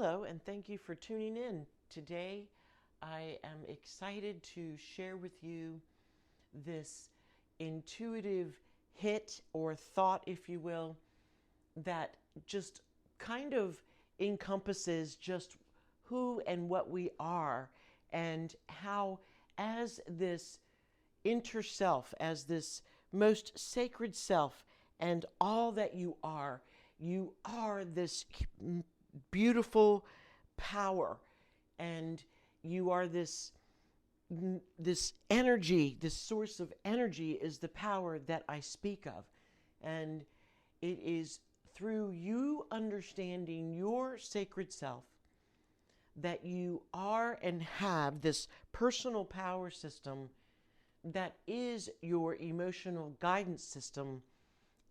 Hello, and thank you for tuning in. Today, I am excited to share with you this intuitive hit or thought, if you will, that just kind of encompasses just who and what we are, and how, as this inner self, as this most sacred self, and all that you are this beautiful power, and you are this energy. This source of energy is the power that I speak of, and it is through you understanding your sacred self that you are and have this personal power system that is your emotional guidance system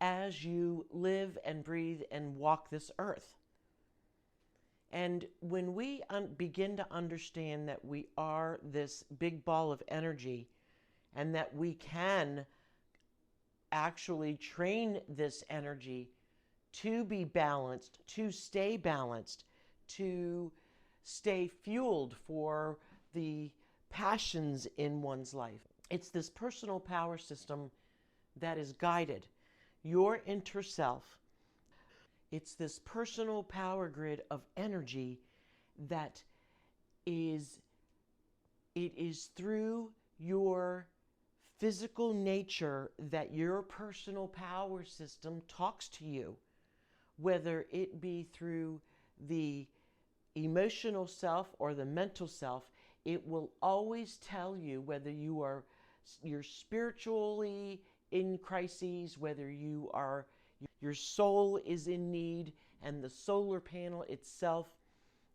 as you live and breathe and walk this earth. And when we begin to understand that we are this big ball of energy, and that we can actually train this energy to be balanced, to stay balanced, to stay fueled for the passions in one's life. It's this personal power system that is guided. Your inner self. It's this personal power grid of energy that is through your physical nature that your personal power system talks to you, whether it be through the emotional self or the mental self. It will always tell you whether you're spiritually in crises, whether your soul is in need, and the solar panel itself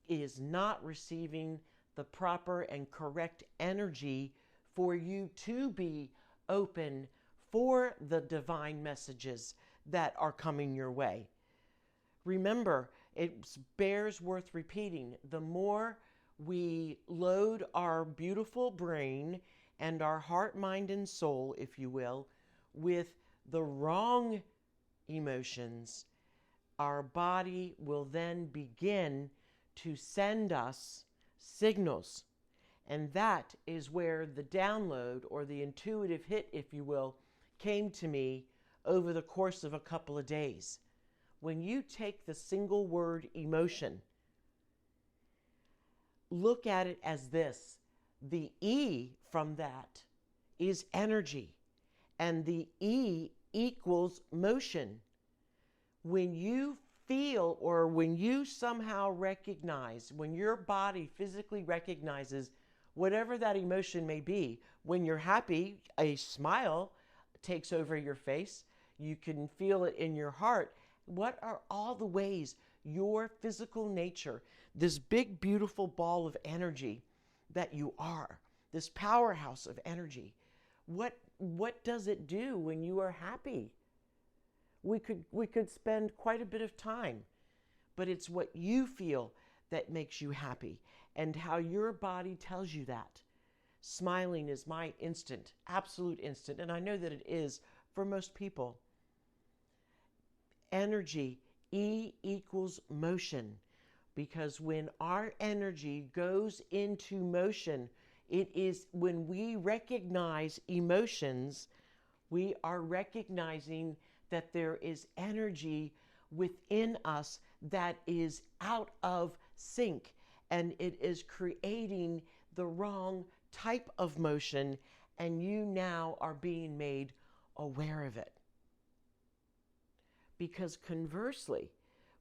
is not receiving the proper and correct energy for you to be open for the divine messages that are coming your way. Remember, it bears worth repeating. The more we load our beautiful brain and our heart, mind, and soul, if you will, with the wrong emotions, our body will then begin to send us signals. And that is where the download, or the intuitive hit, if you will, came to me over the course of a couple of days. When you take the single word emotion, look at it as this: the E from that is energy, and the E equals motion. When you feel, or when you somehow recognize, when your body physically recognizes whatever that emotion may be, when you're happy, a smile takes over your face. You can feel it in your heart. What are all the ways your physical nature, this big, beautiful ball of energy that you are, this powerhouse of energy, what does it do when you are happy? We could spend quite a bit of time, but it's what you feel that makes you happy, and how your body tells you that. Smiling is my instant, absolute instant, and I know that it is for most people. Energy, E equals motion, because when our energy goes into motion, it is when we recognize emotions, we are recognizing that there is energy within us that is out of sync, and it is creating the wrong type of motion, and you now are being made aware of it. Because conversely,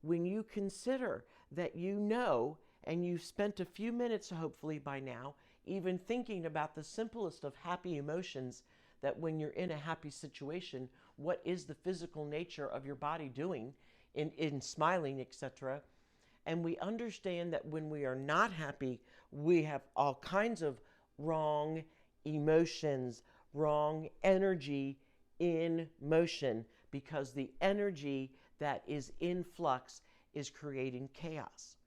when you consider that you know, and you've spent a few minutes hopefully by now even thinking about the simplest of happy emotions, that when you're in a happy situation, what is the physical nature of your body doing in smiling, etc. And we understand that when we are not happy, we have all kinds of wrong emotions, wrong energy in motion, because the energy that is in flux is creating chaos.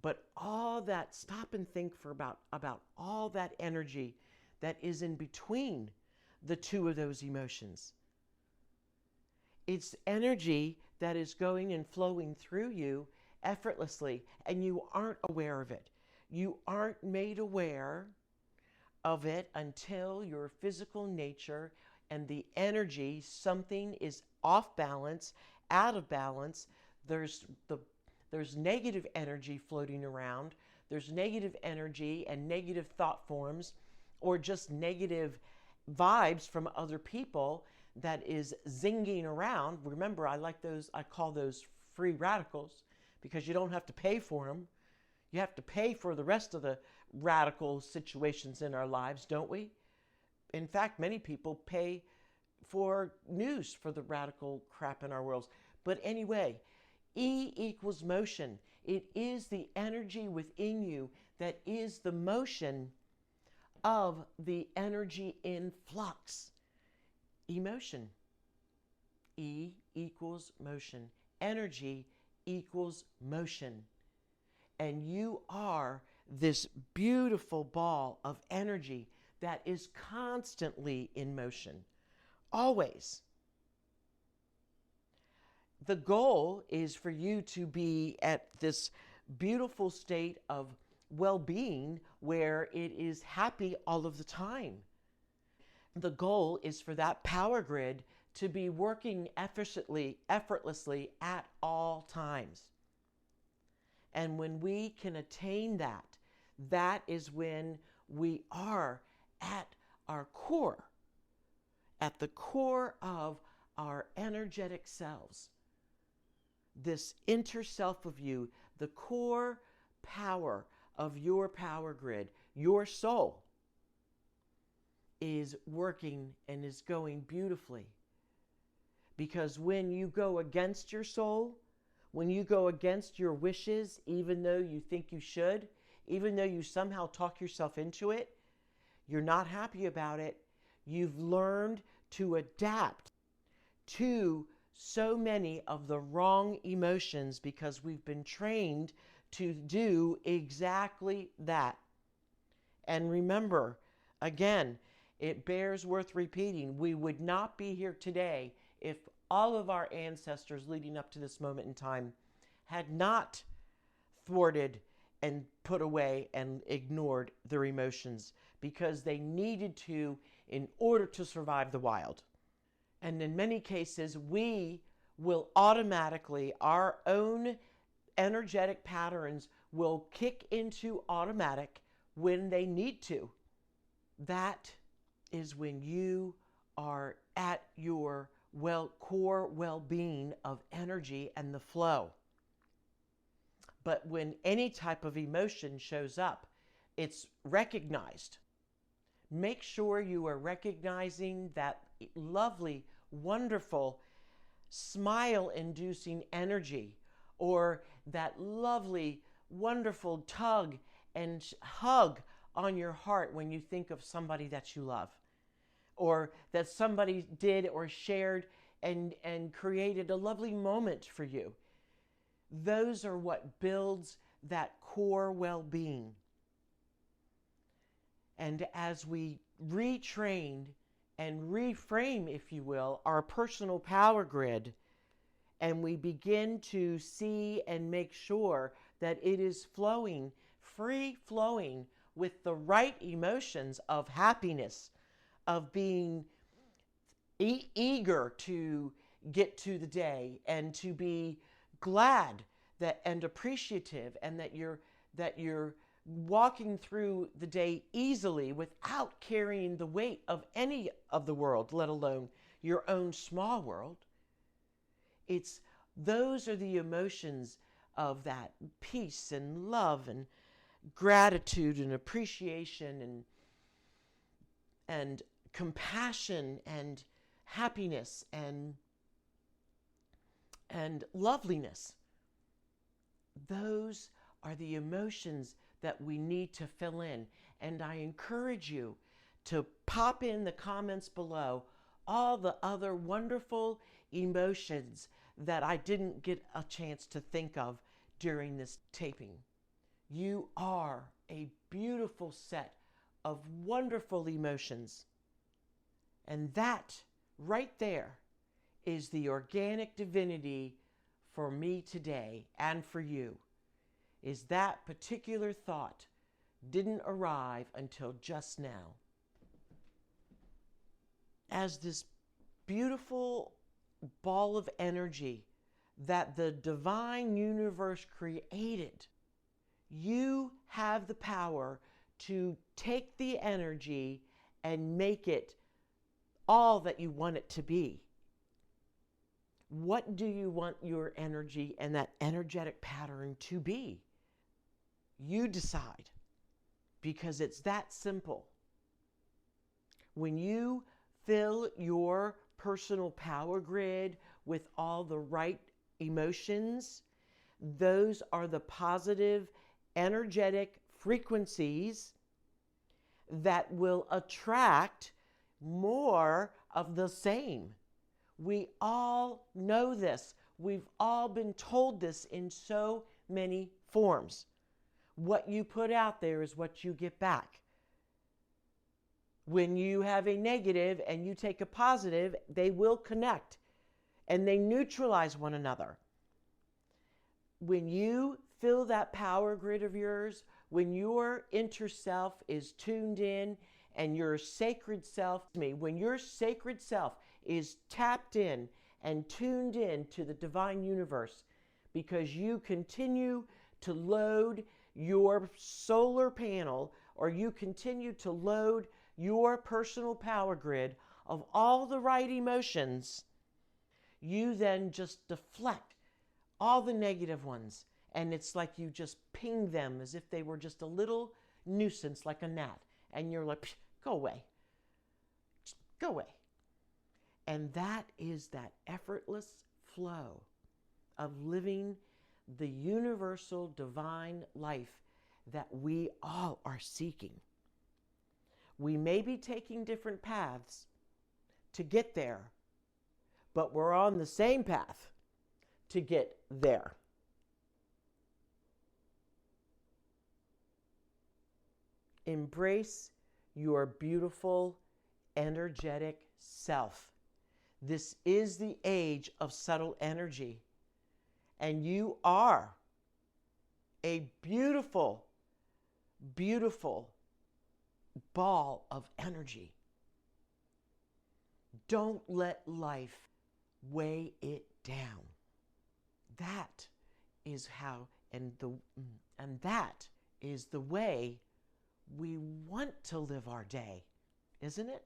But all that, stop and think for about all that energy that is in between the two of those emotions. It's energy that is going and flowing through you effortlessly, and you aren't aware of it. You aren't made aware of it until your physical nature and the energy, something is off balance, out of balance. There's negative energy floating around. There's negative energy and negative thought forms, or just negative vibes from other people that is zinging around. Remember, I call those free radicals, because you don't have to pay for them. You have to pay for the rest of the radical situations in our lives, don't we? In fact, many people pay for news for the radical crap in our worlds. But anyway, E equals motion. It is the energy within you that is the motion of the energy in flux. Emotion. E equals motion. Energy equals motion. And you are this beautiful ball of energy that is constantly in motion, always. The goal is for you to be at this beautiful state of well-being where it is happy all of the time. The goal is for that power grid to be working effortlessly at all times. And when we can attain that, that is when we are at our core, at the core of our energetic selves. This inner self of you, the core power of your power grid, your soul, is working and is going beautifully. Because when you go against your soul, when you go against your wishes, even though you think you should, even though you somehow talk yourself into it, you're not happy about it. You've learned to adapt to so many of the wrong emotions because we've been trained to do exactly that. And remember, again, it bears worth repeating, we would not be here today if all of our ancestors leading up to this moment in time had not thwarted and put away and ignored their emotions, because they needed to in order to survive the wild. And in many cases, we will automatically, our own energetic patterns will kick into automatic when they need to. That is when you are at your core well-being of energy and the flow. But when any type of emotion shows up, it's recognized. Make sure you are recognizing that lovely, wonderful, smile-inducing energy, or that lovely, wonderful tug and hug on your heart when you think of somebody that you love, or that somebody did or shared and created a lovely moment for you. Those are what builds that core well-being. And as we retrain and reframe, if you will, our personal power grid, and we begin to see and make sure that it is flowing, free flowing with the right emotions of happiness, of being eager to get to the day and to be glad that and appreciative, and that you're walking through the day easily without carrying the weight of any of the world, let alone your own small world. Those are the emotions of that peace and love and gratitude and appreciation and compassion and happiness and loveliness. Those are the emotions that we need to fill in. And I encourage you to pop in the comments below all the other wonderful emotions that I didn't get a chance to think of during this taping. You are a beautiful set of wonderful emotions. And that right there is the organic divinity for me today and for you is that particular thought didn't arrive until just now. As this beautiful ball of energy that the divine universe created, you have the power to take the energy and make it all that you want it to be. What do you want your energy and that energetic pattern to be? You decide, because it's that simple. When you fill your personal power grid with all the right emotions, those are the positive, energetic frequencies that will attract more of the same. We all know this. We've all been told this in so many forms. What you put out there is what you get back. When you have a negative and you take a positive, they will connect and they neutralize one another. When you fill that power grid of yours, when your inner self is tuned in and your sacred self, when your sacred self is tapped in and tuned in to the divine universe, because you continue to load your solar panel, or you continue to load your personal power grid of all the right emotions, you then just deflect all the negative ones. And it's like you just ping them as if they were just a little nuisance, like a gnat. And you're like, go away. Just go away. And that is that effortless flow of living the universal divine life that we all are seeking. We may be taking different paths to get there, but we're on the same path to get there. Embrace your beautiful, energetic self. This is the age of subtle energy, and you are a beautiful, beautiful ball of energy. Don't let life weigh it down. That is how, and that is the way we want to live our day, isn't it?